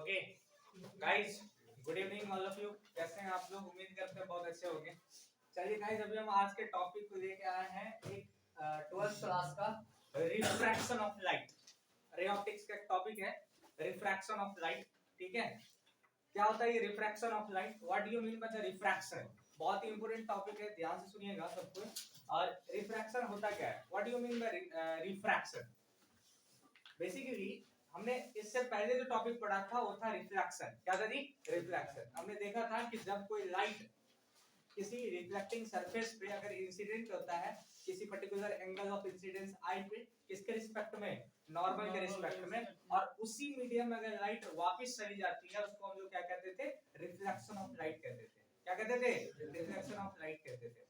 Okay guys, good evening all of you. कैसे हैं आप लोग? उम्मीद करते हैं बहुत अच्छे होंगे। चलिए गाइस, अभी हम आज के टॉपिक को लेके आए हैं एक 12th क्लास का refraction of light. Ray optics का टॉपिक है रिफ्रैक्शन ऑफ लाइट। ठीक है, क्या होता है ये refraction of light? What do you mean by the refraction? बहुत ही इंपॉर्टेंट टॉपिक है, ध्यान से सुनिएगा सब कुछ। और रिफ्रैक्शन होता क्या है? What do you mean by refraction? Basically हमने इससे पहले जो टॉपिक पढ़ा था वो था रिफ्लेक्शन। क्या था जी? रिफ्लेक्शन। हमने देखा था कि जब कोई लाइट किसी रिफ्लेक्टिंग सरफेस पे अगर इंसिडेंट होता है किसी पर्टिकुलर एंगल ऑफ इंसिडेंस आई पे, किसके रिस्पेक्ट में? नॉर्मल के रिस्पेक्ट में, और उसी मीडियम में अगर लाइट वापस चली जाती है उसको हम लोग क्या कहते थे? रिफ्लेक्शन ऑफ लाइट कहते थे। क्या कहते थे? रिफ्लेक्शन ऑफ लाइट कहते थे।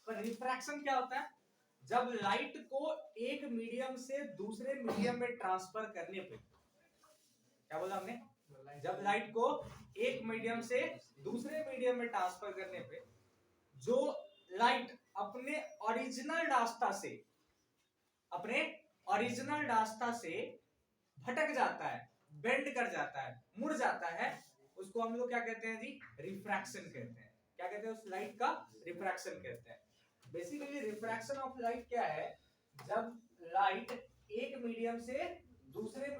पर रिफ्रैक्शन क्या होता है? जब लाइट को एक मीडियम से दूसरे मीडियम में ट्रांसफर करने पे, क्या बोला हमने? जब लाइट को एक मीडियम से दूसरे मीडियम में ट्रांसफर करने पे जो लाइट अपने ओरिजिनल रास्ता से भटक जाता है, बेंड कर जाता है, मुड़ जाता है, उसको हम लोग क्या कहते हैं जी? रिफ्रैक्शन कहते हैं। क्या कहते हैं? उस लाइट का रिफ्रैक्शन कहते हैं। बेसिकली रिफ्रैक्शन ऑफ लाइट क्या है? जब लाइट एक मीडियम से दूसरे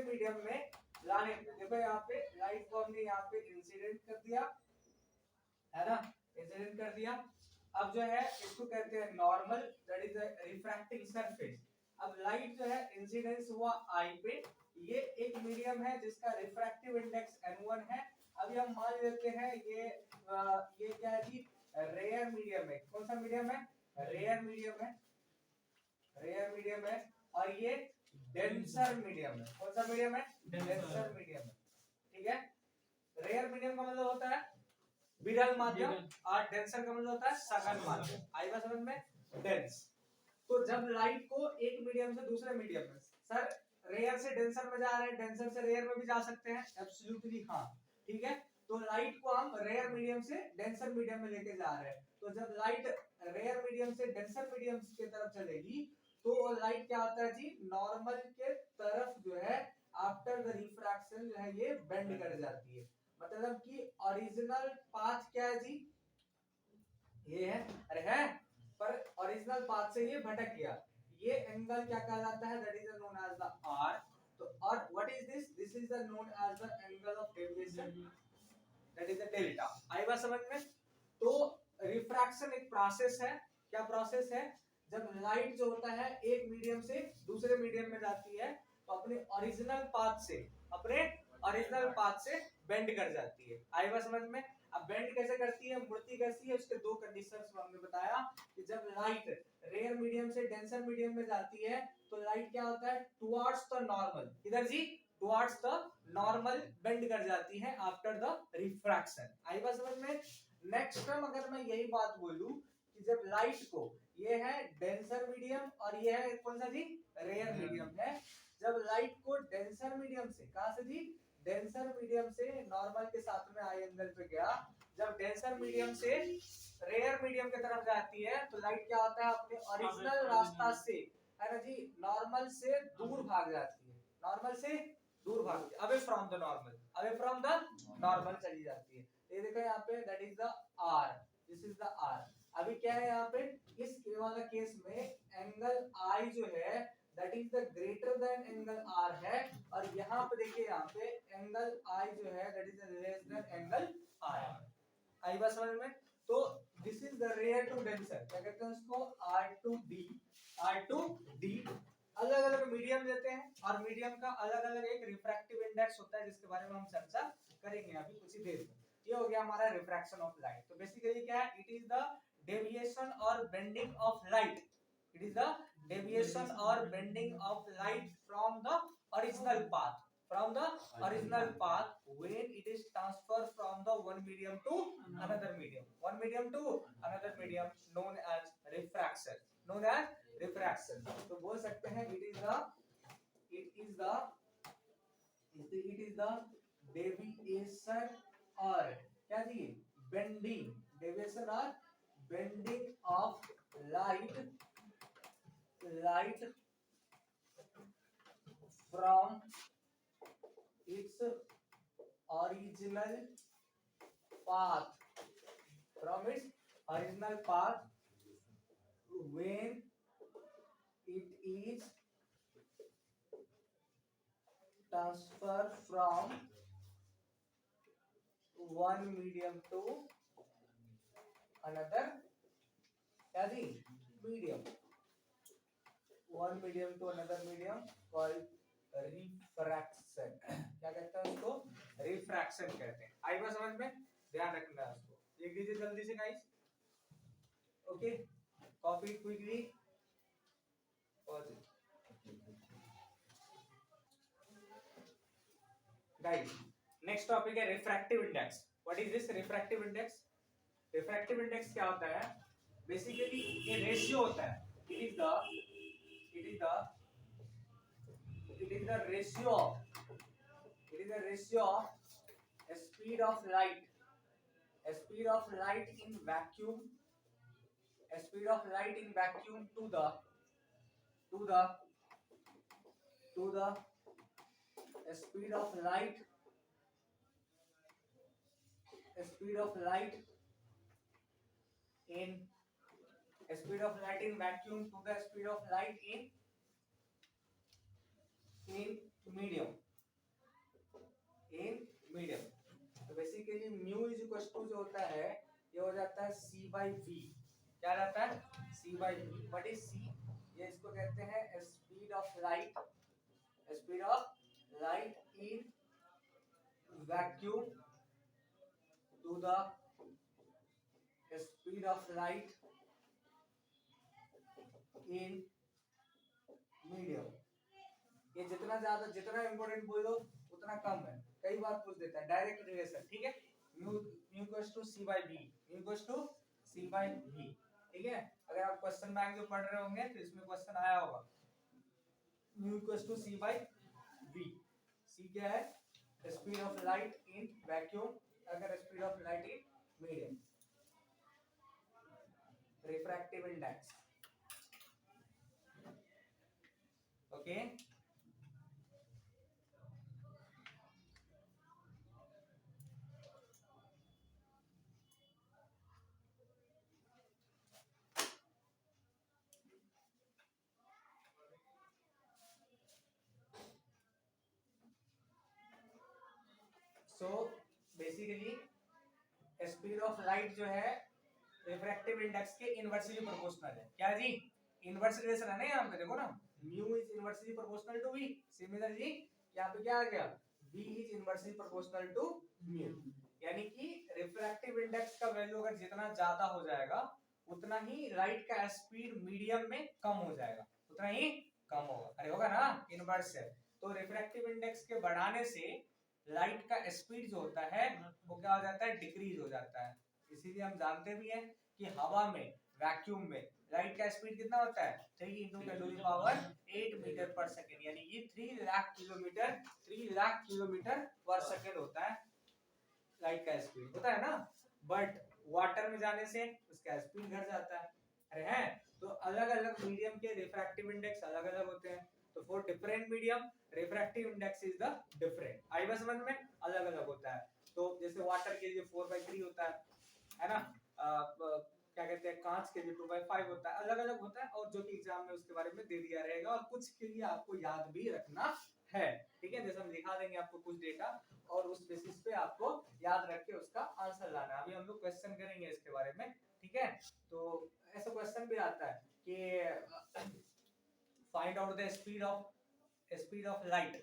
मीडियम में लाने, देखो यहाँ पे लाइट को हमने यहाँ पे इंसिडेंट कर दिया है ना, इंसिडेंट कर दिया। अब जो है इसको कहते हैं normal, that is the refracting surface. अब लाइट जो है इंसिडेंस हुआ आई पे, ये एक मीडियम है जिसका रिफ्रैक्टिव इंडेक्स n1 है। अभी हम मान लेते हैं ये क्या है जी? रेयर मीडियम है। कौन सा मीडियम है? रेयर मीडियम है। रेयर मीडियम है। और ये डेंसर मीडियम है। कौन सा मीडियम है? डेंसर मीडियम है। ठीक है, रेयर मीडियम का मतलब होता है विरल माध्यम, और डेंसर का मतलब होता है सघन माध्यम। आई बात समझ में? डेंस। तो जब लाइट को एक मीडियम से दूसरे मीडियम में, सर रेयर से डेंसर में जा रहे हैं, डेंसर से रेयर में भी जा सकते हैं, एब्सोल्युटली हाँ। ठीक है, तो लाइट को हम रेयर मीडियम से डेंसर मीडियम में लेके जा रहे हैं। तो जब लाइट रेयर मीडियम से डेंसर मीडियम की तरफ चलेगी तो लाइट क्या होता है जी? नॉर्मल के तरफ जो है आफ्टर द रिफ्रैक्शन जो है ये बेंड कर जाती है। मतलब कि ओरिजिनल पाथ क्या है जी? ये है, अरे है, पर ओरिजिनल पाथ से ये भटक गया। ये एंगल क्या कहलाता है? That is known as the r. तो और what is this? This is the known as the angle of deviation, that is the delta. आई बात समझ में? तो रिफ्रैक्शन एक प्रोसेस है। क्या प्रोसेस है? जब लाइट जो होता है एक मीडियम से दूसरे मीडियम में जाती है तो अपने ओरिजिनल पाथ से बेंड कर जाती है। आई बात समझ में? अब बेंड कैसे करती है, मुड़ती कैसी है, उसके दो कंडीशंस हमने बताया कि जब लाइट रेयर मीडियम से डेंसर मीडियम में जाती है तो लाइट क्या होता है? टुवर्ड्स द नॉर्मल, इधर जी टुवर्ड्स द नॉर्मल बेंड कर जाती है आफ्टर द रिफ्रैक्शन। आई बात समझ में? नेक्स्ट टाइम अगर मैं यही बात बोलूं कि जब लाइट को, ये है डेंसर मीडियम और ये है कौन सा जी? रेयर मीडियम है। जब लाइट को डेंसर मीडियम से, कहां से जी? डेंसर मीडियम से नॉर्मल के साथ में आई एंगल पे गया, जब डेंसर मीडियम से रेयर मीडियम की तरफ जाती है तो लाइट क्या होता है? अपने ओरिजिनल रास्ता से, है ना जी, नॉर्मल से दूर भाग जाती है। नॉर्मल से दूर भागती है, अवे फ्रॉम द नॉर्मल चली जाती है। ये देखो यहाँ पे that is the R, this is the R. अभी क्या है यहाँ पे? इस वाला केस में एंगल आई जो है that is the greater than angle R है, और यहाँ पे देखिए यहाँ पे एंगल आई जो है that is less than angle r. आई बात समझ में? तो this is the rare to denser, क्या कहते हैं उसको? R2D। अलग अलग मीडियम लेते हैं और मीडियम का अलग अलग एक रिफ्रैक्टिव इंडेक्स होता है जिसके बारे में हम चर्चा करेंगे अभी कुछ ही देर में। ये हो गया हमारा रिफ्रैक्शन ऑफ लाइट। तो बेसिकली क्या है? इट इज द डेविएशन और bending of light. It is the deviation or bending of light from the original path. When it is transferred from the one medium to another medium. One medium to another medium known as refraction. तो बोल सकते हैं it is the deviation or क्या जी? deviation or bending of light from its original path, from its original path when it is transferred from one medium to another medium, one medium to another medium called refraction. क्या कहते हैं उसको? Refraction कहते हैं। आई बात समझ में? ध्यान रखना है उसको। लिख दीजिए जल्दी से guys. Okay, copy quickly. Guys next topic है refractive index. What is this refractive index? Refractive index क्या होता है? बेसिकली ये रेशियो होता है। It is the ratio of speed of light in vacuum to the speed of light in vacuum to the speed of light in medium। तो basically mu is equal to जो होता है ये हो जाता है c by v। क्या रहता है? c by v। What is c? ये इसको कहते हैं speed of light in vacuum to the speed of light in medium. ये जितना इंपॉर्टेंट बोलो उतना कम है। कई बार पूछ देता है डायरेक्ट रिलेशन। ठीक है, mu equals to c by v, ठीक है। अगर आप क्वेश्चन बैंक जो पढ़ रहे होंगे तो इसमें क्वेश्चन आया होगा mu equals to c by v। c क्या है? Speed of light in vacuum, अगर speed of light in medium. Refractive index. Okay, so basically speed of light जो है रिफ्रैक्टिव इंडेक्स के इनवर्सली प्रोपोर्शनल है। क्या जी? इनवर्स रिलेशन है ना यहाँ पे, देखो ना, mu is inversely proportional to v। Similarly यहाँ पे क्या आ गया? v is inversely proportional to mu. यानी कि रिफ्रैक्टिव इंडेक्स का वैल्यू अगर जितना ज्यादा हो जाएगा उतना ही लाइट का स्पीड मीडियम में कम हो जाएगा, उतना ही कम होगा। अरे होगा ना, इनवर्स है। तो रिफ्रैक्टिव इंडेक्स के बढ़ाने से लाइट का स्पीड जो होता है वो क्या हो जाता है? डिक्रीज हो जाता है। इसीलिए हम जानते भी हैं कि हवा में, वैक्यूम में लाइट का स्पीड कितना होता है? 3 × 10⁸ मीटर पर सेकंड, यानी कि 3 लाख किलोमीटर पर सेकंड होता है लाइट का स्पीड, होता है ना। बट वाटर में जाने से उसका स्पीड घट जाता है। अरे हैं, तो अलग अलग मीडियम के रिफ्रैक्टिव इंडेक्स अलग अलग होते हैं। तो for different medium refractive index is the different. आई बस समझ में? अलग अलग होता है। तो जैसे वाटर के लिए 4/3 होता है ना। क्या कहते हैं, कांच के लिए 2/5 होता है। अलग अलग होता है, और जो कि एग्जाम में उसके बारे में दे दिया रहेगा, और कुछ के लिए आपको याद भी रखना है। ठीक है, जैसे हम दिखा देंगे आपको कुछ डेटा, और उस बेसिस पे आपको याद रख के उसका आंसर लाना है। अभी हम लोग क्वेश्चन करेंगे इसके बारे में। ठीक है, तो ऐसा क्वेश्चन भी आता है कि find out the speed of light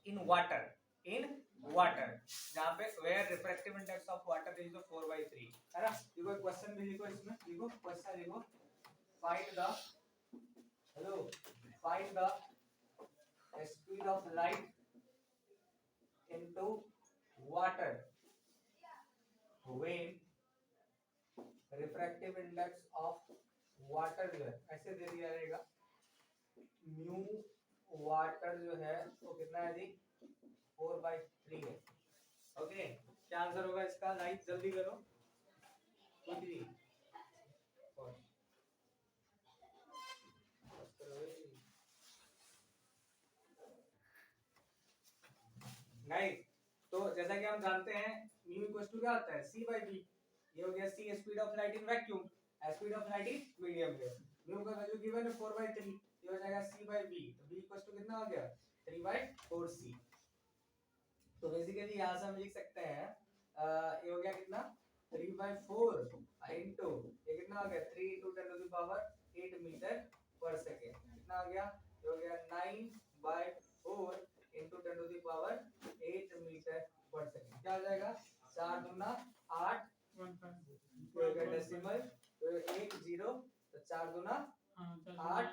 in water, जहाँ पे where refractive index of water is 4/3 है ना। देखो क्वेश्चन भी लिखो, इसमें लिखो क्वेश्चन, लिखो find the speed of light into water when refractive index of water जो है ऐसे दे दिया रहेगा, म्यू वाटर जो है वो कितना है जी? 4/3 है। ओके, क्या आंसर होगा इसका? लाइट जल्दी करो, गाइस तो जैसा कि हम जानते हैं म्यू इक्वल्स टू क्या होता है c by v। ये हो गया c speed of light in vacuum, speed of light in medium में। म्यू का वैल्यू गिवन है 4/3, ये हो जाएगा c by v। तो v इक्वल्स टू कितना हो गया 3/4c। तो बेसिकली यहां से हम लिख सकते हैं ये हो गया कितना 3/4 इनटू ये कितना हो गया 3 × 10⁻8 मीटर पर सेकंड। कितना हो गया ये हो गया 9/4 × 10⁻8 मीटर पर सेकंड। क्या हो जाएगा 4 दूना 8 डेसिमल तो 1 0 तो 4 दूना 8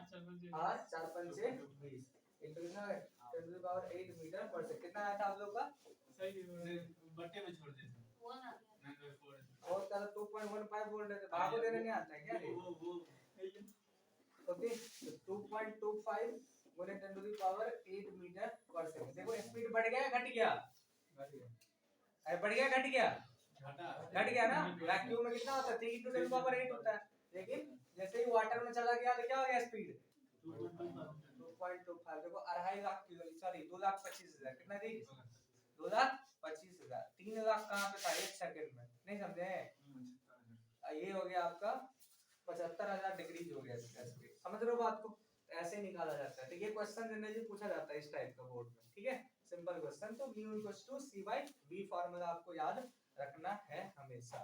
8 4 5 6 20 इनटू कितना है 10⁻8 मीटर पर सेकंड। कितना आया था आप लोग का सही बट्टे में छोड़ दे और तारा 2.15 बोल रहे थे, भागो देने नहीं आता है क्या रे? ओके तो 2.25 गुने 10⁸8 मीटर पर सेकंड। देखो स्पीड बढ़ गया घट गया? अरे बढ़ गया घट गया? घट गया ना। वैक्यूम में कितना होता है 3 × 10⁸8 होता है, लेकिन जैसे ही वाटर में चला गया तो क्या हो गया स्पीड 2.25। देखो 2.5 लाख सॉरी 2,25,000 कितना थी 2,25,000। 3 लाख कहाँ पे था 1 सेकंड में, नहीं समझे? ये हो गया आपका 75,000 डिग्री हो गया इसका स्पीड। समझ रहे हो बात को? ऐसे निकाला जाता है। तो ये क्वेश्चन जनरली पूछा जाता है इस टाइप का बोर्ड में, ठीक है? Simple question. तो mu equals to c by v formula आपको याद रखना है हमेशा।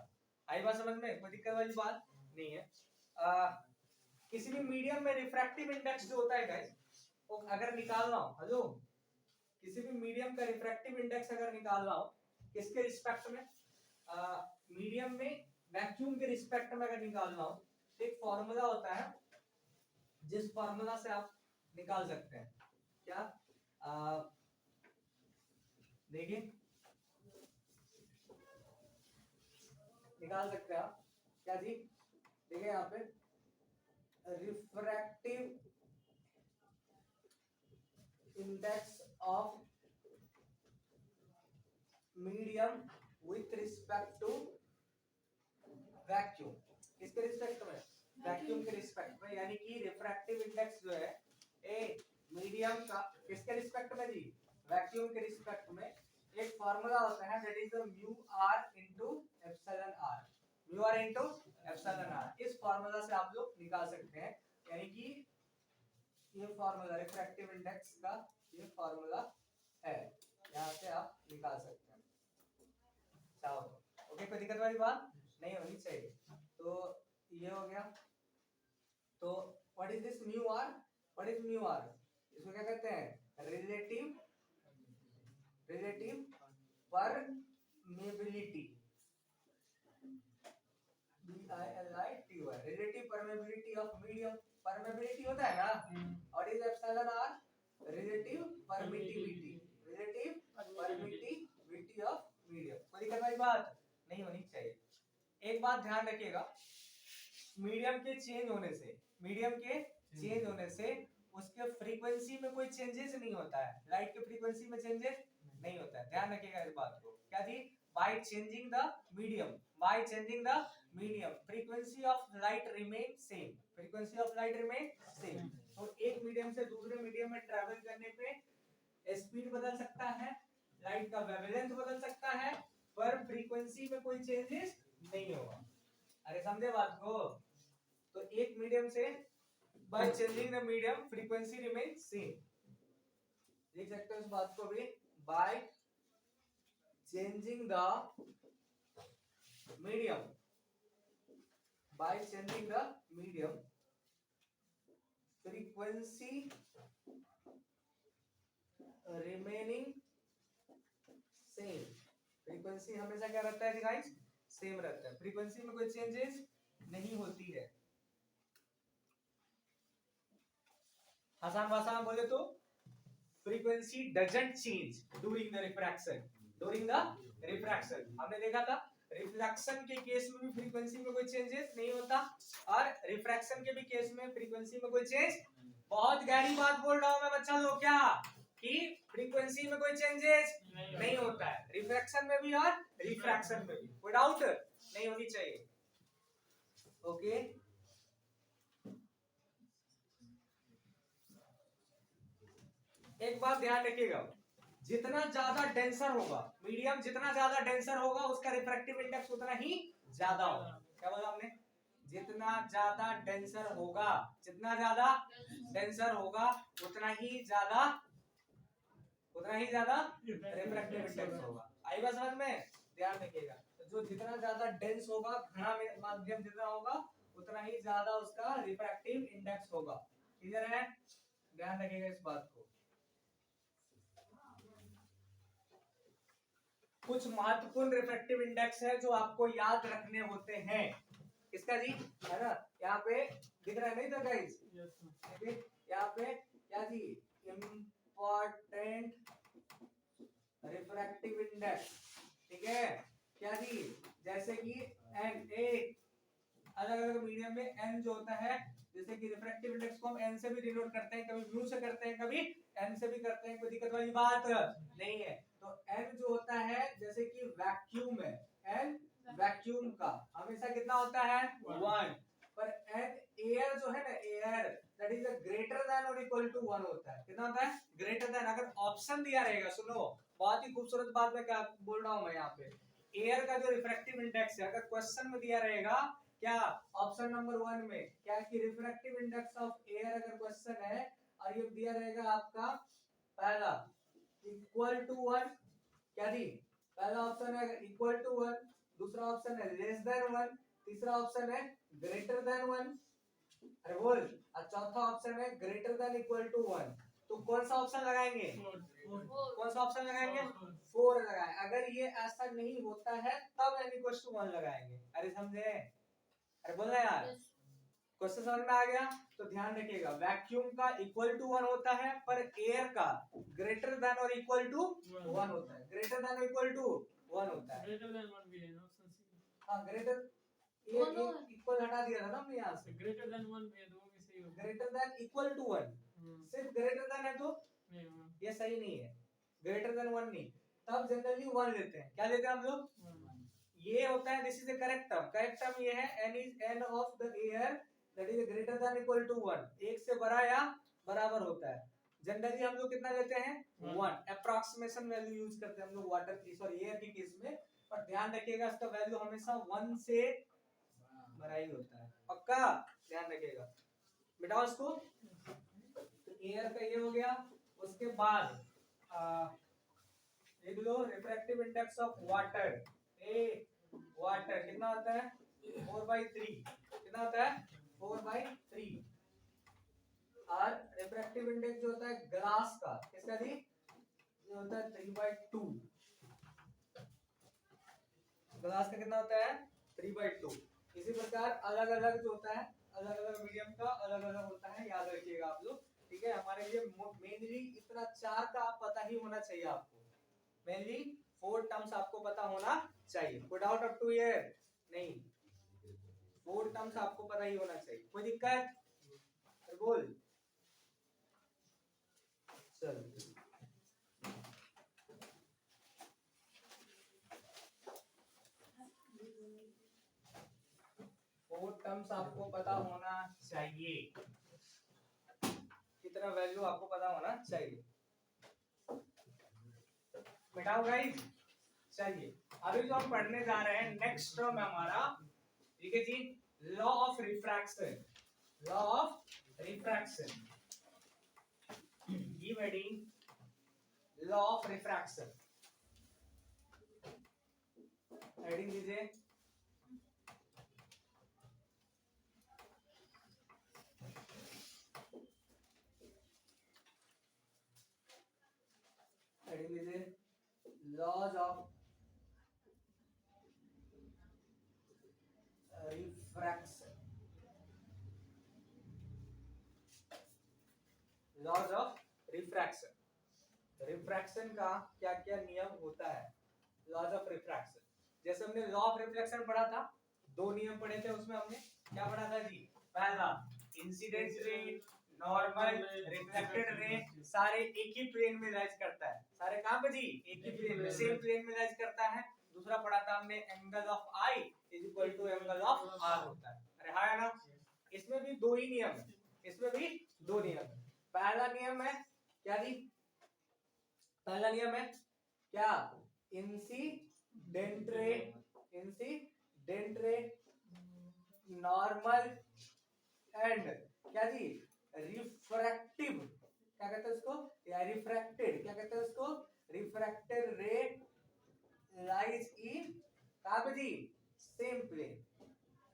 आई बात समझ में? कोई दिक्कत वाली बात नहीं है। किसी भी मीडियम में रिफ्रैक्टिव इंडेक्स जो होता है गाइस, वो अगर निकालना हो, हेलो, किसी भी मीडियम का रिफ्रैक्टिव इंडेक्स अगर निकालना हो किसके रिस्पेक्ट में, मीडियम में वैक्यूम के रिस्पेक्ट में अगर निकालना हो तो एक फॉर्मूला होता है जिस फॉर्मूला से आप निकाल सकते हैं। क्या देखिए निकाल सकते हैं आप क्या जी? देखिए यहाँ पे refractive index of medium with respect to vacuum. किसके रिस्पेक्ट में? वैक्यूम के रिस्पेक्ट में। यानी कि रिफ्रैक्टिव इंडेक्स जो है ए मीडियम का किसके रिस्पेक्ट में जी? वैक्यूम के रिस्पेक्ट में। एक फार्मूला होता है that is the mu R into epsilon R. Mu R into epsilon R. इस फार्मूला से आप लोग निकाल सकते हैं। यानी कि ये फार्मूला रिफ्रैक्टिव इंडेक्स का ये फार्मूला है, यहां से आप निकाल सकते हैं। चलो ओके, कोई दिक्कत वाली बात नहीं होनी चाहिए। तो ये हो गया। तो what is this mu R? What is mu R? इसको क्या कहते हैं? Relative permeability. BILITY relative permeability of medium. Permeability होता है ना, और is epsilon R relative permittivity. Relative permittivity of medium. कोई दिक्कत वाली बात नहीं होनी चाहिए। एक बात ध्यान रखिएगा, मीडियम के चेंज होने से उसके फ्रीक्वेंसी में कोई चेंजेस नहीं होता है। लाइट के फ्रीक्वेंसी में चेंजेस नहीं होता है, ध्यान रखिएगा इस बात को। क्या जी? By changing the medium frequency of light remain same. तो एक मीडियम से दूसरे मीडियम में ट्रैवल करने पे स्पीड बदल सकता है, लाइट का वेवलेंथ बदल सकता है, पर फ्रीक्वेंसी में कोई चेंजेस नहीं होगा। अरे समझे बात को? तो एक मीडियम से bye changing the medium frequency remain same. देख सकते हो इस बात को भी, bye changing the medium frequency remaining same. Frequency हमेशा क्या रहता है गाइस? सेम रहता है। फ्रीक्वेंसी में कोई चेंजेस नहीं होती है। आसान भाषा में बोले तो frequency doesn't change during the refraction. हमने देखा था रिफ्लेक्शन के केस में भी फ्रीक्वेंसी में कोई चेंजेस नहीं होता, और रिफ्रैक्शन के भी केस में फ्रीक्वेंसी में कोई चेंज। बहुत गहरी बात बोल रहा हूं मैं बच्चा लोग, क्या कि फ्रीक्वेंसी में कोई चेंजेस नहीं होता है, रिफ्रैक्शन में भी और रिफ्रैक्शन में भी। कोई डाउट नहीं होनी चाहिए। ओके एक बात ध्यान रखिएगा, जितना ज्यादा डेंसर होगा, मीडियम जितना ज्यादा डेंसर होगा उसका रिफ्रैक्टिव इंडेक्स उतना ही ज्यादा होगा। क्या बोला हमने? जितना ज्यादा डेंसर होगा, जितना ज्यादा डेंसर होगा उतना ही ज्यादा रिफ्रैक्टिव इंडेक्स होगा। आई बात समझ में? ध्यान रखिएगा, तो जो जितना ज्यादा डेंस होगा, घना माध्यम जितना होगा उतना ही ज्यादा उसका रिफ्रैक्टिव इंडेक्स होगा। क्लियर है? ध्यान रखिएगा इस बात को। कुछ महत्वपूर्ण रिफ्रैक्टिव इंडेक्स है जो आपको याद रखने होते हैं। किसका जी? है ना, यहाँ पे दिख रहा है नहीं था गाइस? यहाँ पे क्या जी? इम्पोर्टेंट रिफ्रैक्टिव इंडेक्स, ठीक है? क्या जी? जैसे कि एन, एक अलग अलग मीडियम में एन जो होता है, जैसे कि रिफ्रैक्टिव इंडेक्स को हम एन से भी डिनोट करते हैं, कभी म्यू से करते हैं, कभी एन से भी करते हैं, कोई दिक्कत वाली बात नहीं है। तो एन जो होता है, जैसे कि वैक्यूम है, एन वैक्यूम का हमेशा कितना होता है? 1। पर एन एयर जो है ना, air that is greater then और इक्वल टू 1 होता है। कितना होता है? Greater than. अगर ऑप्शन दिया रहेगा, सुनो बहुत ही खूबसूरत बात मैं क्या बोल रहा हूं मैं यहाँ पे, एयर का जो रिफ्रैक्टिव इंडेक्स है, अगर क्वेश्चन में दिया रहेगा क्या ऑप्शन नंबर 1 में क्या कि रिफ्रैक्टिव इंडेक्स ऑफ एयर अगर क्वेश्चन है और ये दिया रहेगा आपका पहला इक्वल टू 1, क्या जी? पहला ऑप्शन है इक्वल टू 1, दूसरा ऑप्शन है लेस देन 1, तीसरा ऑप्शन है ग्रेटर देन 1, अरे बोल, और चौथा ऑप्शन है ग्रेटर देन इक्वल टू 1। तो कौन सा ऑप्शन लगाएंगे? कौन सा ऑप्शन लगाएंगे? 4 लगाएं। अगर ये ऐसा नहीं होता है तब n इक्वल टू 1 लगाएंगे। अरे समझे? अरे बोल रहे यार, क्वेश्चन समझ में आ गया? तो ध्यान रखिएगा, वैक्यूम का इक्वल टू 1 होता है, पर एयर का ग्रेटर देन और इक्वल टू 1 होता है। ग्रेटर देन और इक्वल टू 1 होता है। ग्रेटर देन 1 भी है ना ऑप्शन सी? हां, ग्रेटर, ये इक्वल हटा दिया था ना हमने यहां से। ग्रेटर देन 1 भी है, दो में सही होगा। ग्रेटर देन इक्वल टू 1, सिर्फ ग्रेटर देन है तो ये सही नहीं है, ग्रेटर देन 1 नहीं। तब जनरली 1 लेते हैं। क्या लेते हैं हम लोग? ये होता है, this is the correct term. Correct term ये है n is n of the air that is greater than equal to 1, एक से बड़ा या बराबर होता है। जनरली हम लोग कितना लेते हैं? 1। अप्रॉक्सीमेशन वैल्यू यूज करते हैं हम लोग वाटर की, सॉरी एयर की केस में, पर ध्यान रखिएगा इसका वैल्यू हमेशा 1 से बड़ा ही होता है। पक्का ध्यान रखिएगा, मिटाओ इसको। तो एयर का ये हो गया। उसके बाद लिख लो रिफ्रैक्टिव इंडेक्स ऑफ वाटर। ए वाटर कितना होता है? 4/3। कितना होता है? 4/3। और रिफ्रैक्टिव इंडेक्स जो होता है ग्लास का, किसका जी? ये होता है 3/2। ग्लास का कितना होता है? 3/2। इसी प्रकार अलग अलग जो होता है, अलग अलग मीडियम का अलग अलग होता है, याद रखिएगा आप लोग, ठीक है? हमारे लिए मेनली इतना 4 का पता ही होना चाहिए आपको। मेनली 4 टर्म्स आपको पता होना चाहिए। कोई डाउट अप टू हियर? नहीं, 4 टर्म्स आपको पता ही होना चाहिए। कोई दिक्कत? बोल चल। फोर टर्म्स आपको पता होना चाहिए, कितना वैल्यू आपको पता होना चाहिए। मिटाओ गाइस। चलिए अभी जो हम पढ़ने जा रहे हैं नेक्स्ट टर्म है हमारा, ठीक है जी, law of refraction. Law of refraction, keep heading law of refraction. Heading दीजिए laws of refraction. Laws of refraction, refraction का क्या क्या नियम होता है? लॉज ऑफ रिफ्रैक्शन, जैसे हमने लॉ ऑफ रिफ्लेक्शन पढ़ा था, 2 नियम पढ़े थे उसमें। हमने क्या पढ़ा था जी? पहला incident ray, normal, reflected ray, सारे एक ही प्लेन में राइज करता है। सारे कहां पे जी? एक ही प्लेन में, सेम प्लेन में राइज करता है। दूसरा पढ़ा था हमने angle of I is equal to angle of R होता है। अरे हाँ ना, इसमें भी 2 ही नियम है, इसमें भी 2 नियम है। पहला नियम है क्या जी? पहला नियम है क्या, इंसिडेंट रे नॉर्मल एंड क्या जी रिफ्रैक्टिव, क्या कहते हैं उसको, या रिफ्रैक्टेड, क्या कहते हैं उसको, रिफ्रैक्टेड रे लाइज इन कहां पे जी, same plane,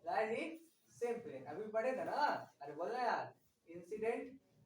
lies in same plane. अभी पढ़े थे ना, अरे बोलना यार, इंसिडेंट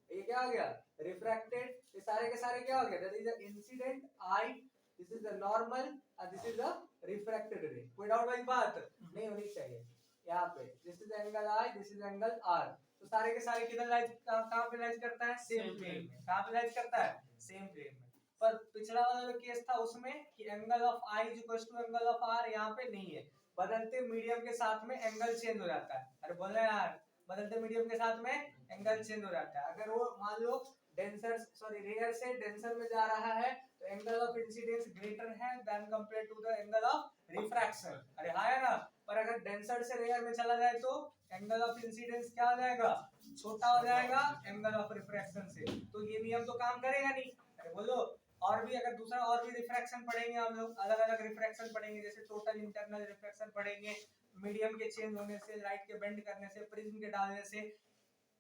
ये क्या हो गया, रिफ्रैक्टेड, ये सारे के सारे क्या हो गया, that is the incident I, this is the normal and this is the refracted रे। कोई डाउट वाली बात नहीं होनी चाहिए यहाँ पे। This is angle I, this is angle R, तो सारे के सारे किधर लाइज, कहां पे लाइज करता है, सेम प्लेन में। कहां पे लाइज करता है, सेम प्लेन में। पर पिछला वाला जो केस था उसमें कि angle of I is equal to angle of R, यहाँ पे नहीं है, बदलते मीडियम के साथ में एंगल चेंज हो जाता है। अरे बोलना यार, बदलते मीडियम के साथ में एंगल चेंज हो जाता है। अगर वो मान लो डेंसर सॉरी रेयर से डेंसर में जा रहा है तो एंगल ऑफ इंसिडेंस ग्रेटर है then compare to the angle of refraction, अरे हाँ है ना। पर अगर डेंसर से रेयर में चला जाए तो एंगल ऑफ इंसिडेंस क्या हो जाएगा, छोटा हो जाएगा एंगल ऑफ रिफ्रैक्शन से, तो ये नियम तो काम करेगा नहीं। अरे बोलो, और भी अगर दूसरा और भी रिफ्रैक्शन पढ़ेंगे हम लोग, अलग अलग रिफ्रैक्शन पढ़ेंगे, जैसे टोटल इंटरनल रिफ्रैक्शन पढ़ेंगे, मीडियम के चेंज होने से, लाइट के बेंड करने से, प्रिज्म के डालने से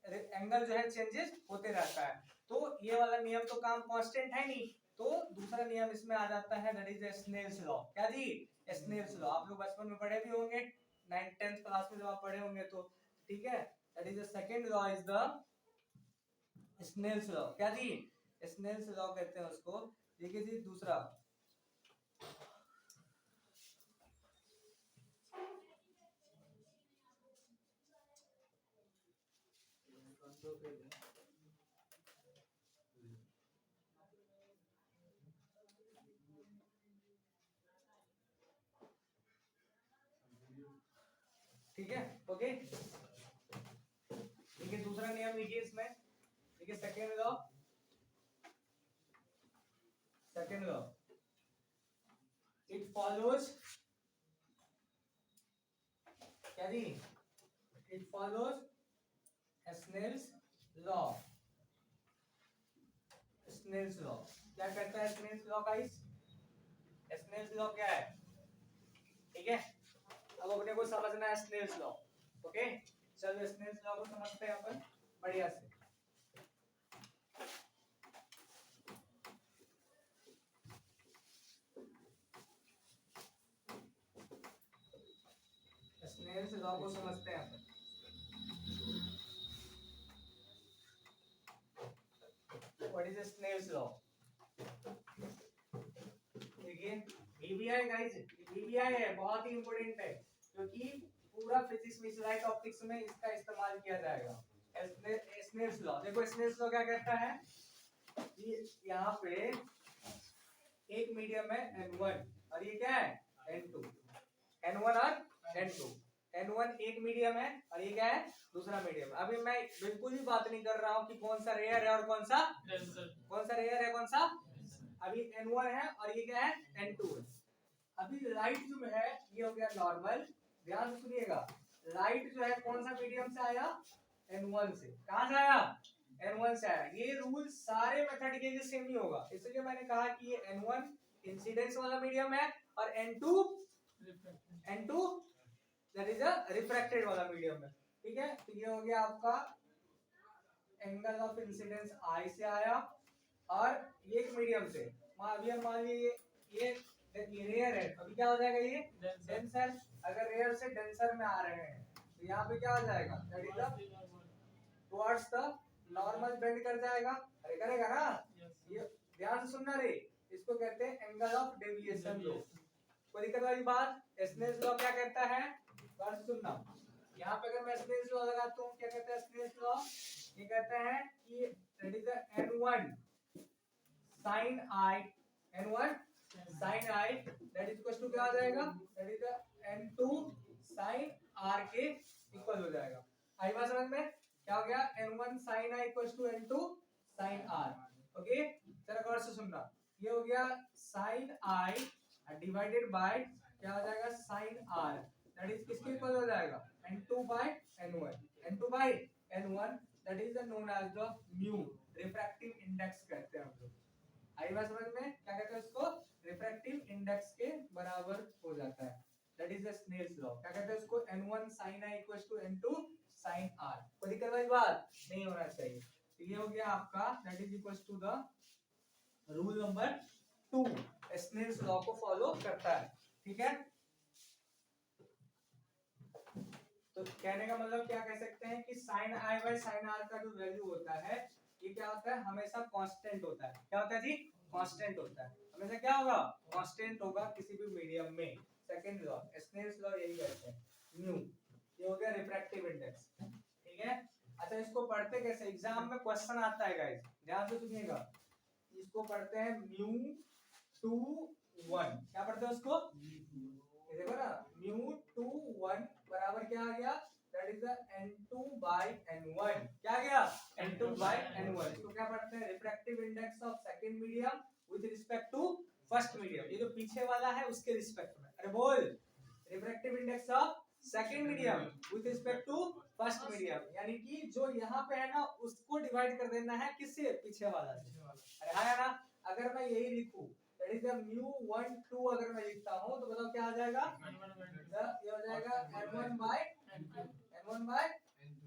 एंगल जो है चेंजेस होते रहता है। तो ये वाला नियम तो काम कांस्टेंट है नहीं, तो दूसरा नियम इसमें आ जाता है, दैट इज स्नेल्स लॉ। क्या जी, स्नेल्स लॉ, आप लोग बचपन में पढ़े भी होंगे, 9th 10th क्लास में जब आप पढ़े होंगे तो, ठीक है। That is the second law is the Snell's law. क्या जी, स्नेल्स लॉ कहते हैं उसको। देखिए जी दूसरा, ठीक है, ओके। देखिए दूसरा नियम लिखिए इसमें, देखिए second law, second law, it follows, क्या जी, it follows Snell's law. Snell's law क्या कहता है, Snell's law guys, Snell's law क्या है, ठीक है। अब अपने को समझना है स्नेल्स लॉ, ओके। चलो स्नेल्स लॉ को समझते हैं अपन बढ़िया से। स्नेल्स लॉ को समझते हैं अपन। व्हाट इज स्नेल्स लॉ, देखिए वीवीआई गाइस, वीवीआई है, बहुत ही इंपॉर्टेंट है, क्योंकि पूरा फिजिक्स में लाइट ऑप्टिक्स में इसका इस्तेमाल किया जाएगा। स्नेल्स लॉ, देखो स्नेल्स लॉ क्या कहता है कि यहाँ पे एक मीडियम है N1 और ये क्या है N2, N1 और N2, N1 एक मीडियम है और ये क्या है दूसरा मीडियम। अभी मैं बिल्कुल भी बात नहीं कर रहा हूँ कि कौन सा रेयर है और कौन सा रेयर है, कौन सा, अभी N1 है और ये क्या है N2 है। अभी लाइट जो है ये हो गया नॉर्मल, ध्यान से सुनिएगा, लाइट जो है कौन सा मीडियम से आया, N1 से। कहां से आया, N1 से आया। ये रूल सारे मेथड के लिए सेम ही होगा, इसलिए मैंने कहा कि ये N1 इंसिडेंस वाला मीडियम है और N2 that is a refracted वाला मीडियम है, ठीक है। तो ये हो गया आपका एंगल ऑफ इंसिडेंस आई से आया और ये एक मीडियम से, अभी हम मान लीजिए ये रेयर है, अभी क्या हो जाएगा ये डेंसर। अगर रेयर से डेंसर में आ रहे हैं तो यहाँ पे क्या हो जाएगा, that is the towards the normal bend कर जाएगा, अरे करेगा ना। ये ध्यान से सुनना रे, इसको कहते हैं एंगल ऑफ डेविएशन लॉ। कोई दिक्कत वाली बात, स्नेल्स लॉ क्या कहता है, ध्यान से सुनना। यहाँ पे अगर मैं स्नेल्स लॉ लगाता हूँ, क्या कहता है स्नेल्स लॉ, ये कहता है कि that is the N1 sin I, N1 sin I that is equal to क्या आ जाएगा, that is the N2 sin R के इक्वल हो जाएगा। आई बात समझ में, क्या हो गया N1 sin I equal to N2 sin R, okay. जरा गौर से सुनना, ये हो गया sin I डिवाइडेड बाय क्या हो जाएगा sin R, दैट इज किसके इक्वल हो जाएगा N2 by N1, N2 by N1 that is known as the mu, refractive index कहते हैं हम लोग। आई बात समझ में। हो गया आपका, that is equals to the rule number 2, Snell's law को फॉलो करता है। ठीक है, तो कहने का मतलब क्या कह सकते हैं कि sine I by sine R का जो वैल्यू होता है ये क्या होता है, हमेशा कांस्टेंट होता है। क्या होता है जी, कांस्टेंट होता है हमेशा। क्या होगा, कांस्टेंट होगा किसी भी मीडियम में। सेकंड लॉ, स्नेल्स लॉ यही कहते हैं, म्यू। ये हो गया रिफ्रैक्टिव इंडेक्स। ठीक है, अच्छा इसको पढ़ते कैसे, एग्जाम में क्वेश्चन आता है गाइस, ध्यान से सुनिएगा। इसको पढ़ते हैं म्यू 2 1, क्या पढ़ते हैं उसको, ये देखो ना, म्यू 2 1 बराबर क्या आ गया, that is the n2 by n1। क्या आ गया, n2 by n1। इसको क्या पढ़ते हैं, refractive index of second medium with respect to first medium. ये जो पीछे वाला है उसके रिस्पेक्ट में, अरे बोल, refractive index of second medium with respect to first medium, यानी कि जो यहाँ पे है ना उसको डिवाइड कर देना है किससे, पीछे वाला से। अरे हाँ ना, अगर मैं यही लिखूं दैट इज द म्यू 1 2, अगर मैं लिखता हूं तो बताओ क्या आ जाएगा, ये हो जाएगा n1 by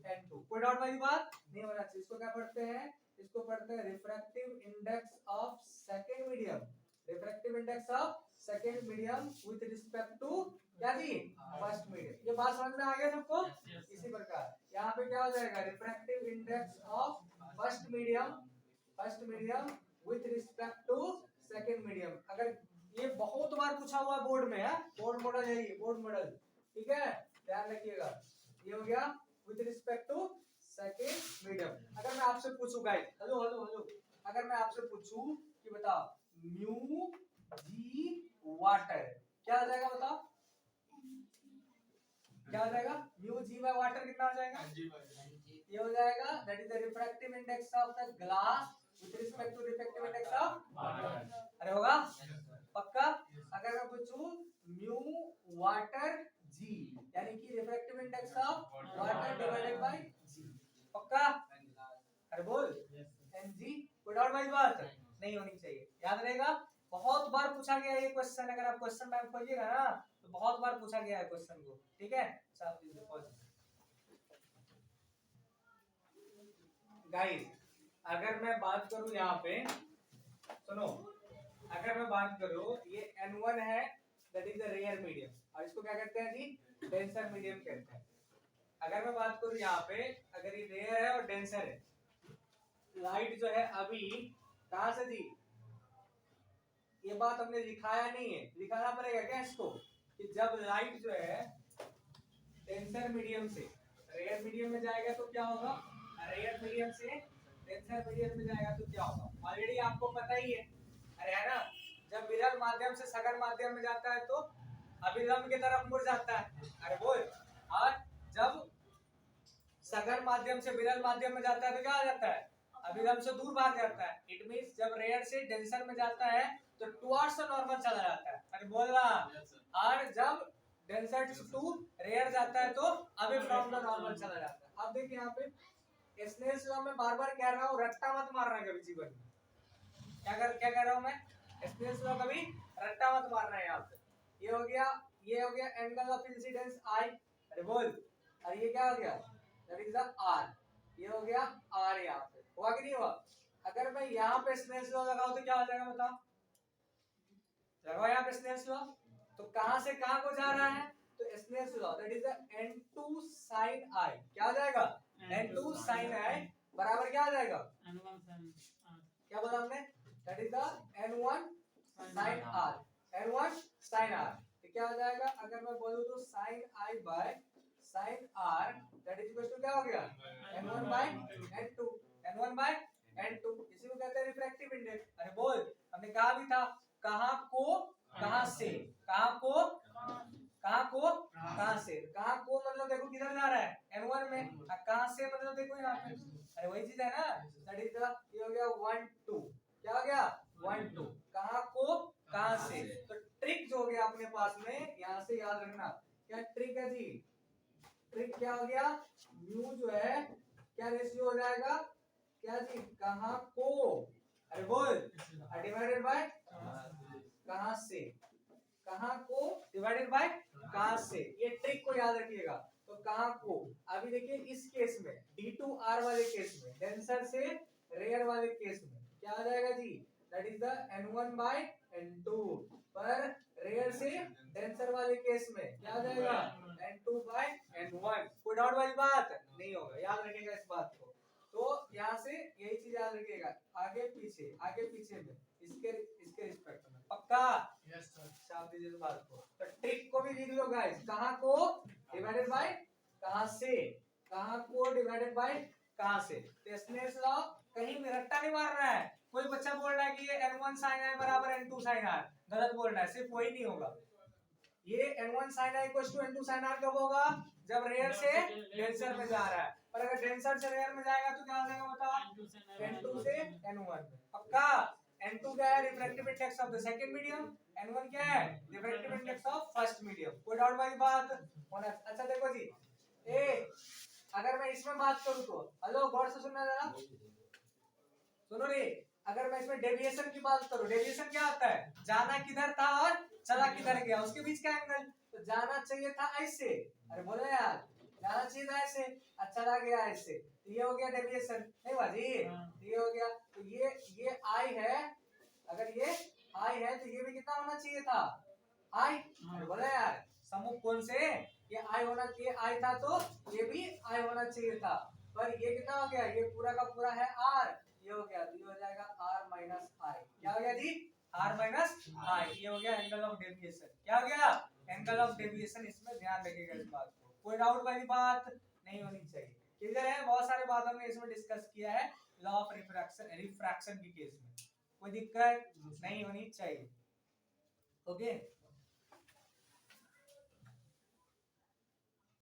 n2। कोई डाउट वाली बात नहीं होना चाहिए। इसको क्या पढ़ते हैं, इसको पढ़ते हैं refractive index of second medium, refractive index of second medium with respect to क्या जी, फर्स्ट मीडियम। ये बात समझ में आ गया सबको। इसी प्रकार यहाँ पे क्या हो जाएगा, refractive index of first medium with respect to second medium. अगर ये बहुत बार पूछा हुआ है बोर्ड में, है बोर्ड मॉडल है ये, बोर्ड मॉडल। ठीक है, ध्यान रखिएगा। ये हो गया with respect to second medium. अगर मैं आपसे पूछूं गाइस, हेलो हेलो हेलो, अगर मैं आपसे पूछूं कि बताओ म्यू जी वाटर, क्या आ जाएगा बताओ, क्या आ जाएगा, म्यू जी बाय वाटर कितना आ जाएगा, ये हो जाएगा that is the refractive index of the glass with respect to refractive index of water. अरे होगा पक्का। अगर मैं पूछूं म्यू वाटर जी, यानी कि refractive index of water divided by जी, पक्का। अरे बोल एन जी, कोई डाउट वाली बात नहीं होनी चाहिए, याद रहेगा। बहुत बार पूछा गया ये क्वेश्चन, अगर आप क्वेश्चन बैंक खोलिएगा ना तो बहुत बार पूछा गया है क्वेश्चन को। ठीक है गाइस, अगर मैं बात करूं यहाँ पे, सुनो, अगर मैं बात करूं ये n1 है that is the rare medium, और इसको क्या कहते हैं जी, डेंसर मीडियम कहते हैं। अगर मैं बात करूं यहाँ पे, अगर ये रेयर है और डेंसर है, लाइट जो है अभी कहां से थी, ये बात हमने लिखाया नहीं है, लिखाना पड़ेगा क्या इसको, कि जब लाइट जो है डेंसर मीडियम से रेयर मीडियम में जाएगा तो क्या होगा, रेयर मीडियम से डेंसर मीडियम में जाएगा तो क्या होगा, ऑलरेडी आपको पता ही है। अरे है ना, जब विरल माध्यम से सघन माध्यम में जाता है तो अभिलंब की तरफ मुड़ जाता है। अरे बोल, और जब सघन माध्यम से विरल माध्यम में जाता है तो क्या आ जाता है, अभिलंब से दूर भाग जाता है। इट मींस जब रेयर से डेंसर में जाता है तो टुवर्ड्स नॉर्मल चला जाता है। अरे बोल रहा, और जब डेंसर टू रेयर जाता है तो अवे फ्रॉम द नॉर्मल चला जाता है। अब देखिए यहाँ पे स्नेल्स लॉ में बार बार कह रहा हूँ, रट्टा मत मारना कभी जीवन में। क्या कह रहा हूँ मैं, स्नेल्स लॉ कभी रट्टा मत मारना है यहाँ पे। ये हो गया एंगल ऑफ इंसिडेंस आई। अरे बोल, और ये क्या हो गया, दैट इज द आर। ये हो गया आर, यहाँ पे हुआ कि नहीं हुआ। अगर मैं यहाँ पे स्नेल्स लॉ लगाऊं तो क्या हो जाएगा बताओ, लगाओ यहाँ पे स्नेल्स लॉ, तो कहां से कहां को जा रहा है, तो Snell's law that is the n2 sin i, क्या आ जाएगा, n2 sin i बराबर क्या आ जाएगा, क्या बोला हमने, that is the n1 sin r, n1 sin r। तो क्या हो जाएगा, अगर मैं बोलूं तो sin i by sin r that is equal to क्या हो गया, n1 by n2, n1 by n2। इसी को कहते हैं रिफ्रैक्टिव इंडेक्स। अरे बोल, हमने कहा भी था कहां को कहां से, कहां को कहां से, कहां को मतलब देखो किधर जा रहा है, n1 में, कहां से मतलब देखो यहाँ पे, अरे वही चीज है ना, दैट इज द, ये हो गया 1 2, क्या हो गया 1 2, कहां को कहां से। तो ट्रिक जो हो गया अपने पास में, यहाँ से याद रखना क्या ट्रिक है जी, ट्रिक क्या हो गया, म्यू जो है क्या रेशियो हो जाएगा, क्या जी, कहां को, अरे बोल, डिवाइडेड बाय कहां से, कहां को डिवाइडेड बाय कहां से। ये ट्रिक को याद रखिएगा। तो कहां को, अभी देखिए इस केस में D2R वाले केस में डेंसर से रेयर वाले केस में क्या आ जाएगा जी, that is the n1 by n2। पर रेयर से डेंसर वाले केस में क्या आ जाएगा, n2 by n1। कोई डाउट वाली बात नहीं होगा, याद रखिएगा इस बात को। तो यहाँ से यही चीज याद रखिएगा, आगे पीछे में इसके रिस्पेक्ट में, पक्का। Yes sir. छाप दीजिए इस बात को। तो ट्रिक को भी लिख लो गाइस, कहाँ को डिवाइडेड बाय कहाँ से, कहाँ को डिवाइडेड बाय कहाँ से। तो स्नेल्स लॉ कहीं में रट्टा नहीं मार रहा है। कोई बच्चा बोल रहा है कि ये n1 sin i बराबर n2 sin r, गलत बोल रहा है, सिर्फ वही नहीं होगा। ये n1 sin i equals to n2 sin r कब होगा, जब रेयर से डेंसर में जा रहा है। पर अगर डेंसर से रेयर में जाएगा तो क्या हो जाएगा बताओ, n2 से n1। पक्का। n2 क्या है, refractive index of the second medium, n1 क्या है, refractive index of first medium. कोई डाउट वाली बात होना। अच्छा देखो जी, ए अगर मैं इसमें बात करूं तो, हेलो गौर से सुनना जरा, सुनो रे, अगर मैं इसमें डेविएशन की बात करूं, डेविएशन क्या होता है, जाना किधर था और चला किधर गया, उसके बीच का एंगल। तो जाना चाहिए था ऐसे, अरे बोलो यार, जाना चाहिए था ऐसे, अच्छा चला गया ऐसे, तो ये हो गया डेविएशन, नहीं बाजी, ये हो गया। तो ये आई है, अगर ये आई है तो ये भी कितना होना चाहिए था, आई। अरे बोलो यार, समूह कौन से, ये आई होना चाहिए, आई था तो ये भी आई होना चाहिए था। पर ये कितना हो गया, ये पूरा का पूरा है आर, ये हो गया, तो ये हो जाएगा r माइनस आई। क्या हो गया जी, r माइनस आई। ये हो गया एंगल ऑफ डेविएशन। क्या हो गया, एंगल ऑफ डेविएशन। इसमें ध्यान रखिएगा इस बात को, कोई डाउट वाली बात नहीं होनी चाहिए। क्लियर है, बहुत सारे बात हमने इसमें डिस्कस किया है लॉ ऑफ रिफ्रैक्शन के केस में, कोई दिक्कत नहीं होनी चाहिए। ओके।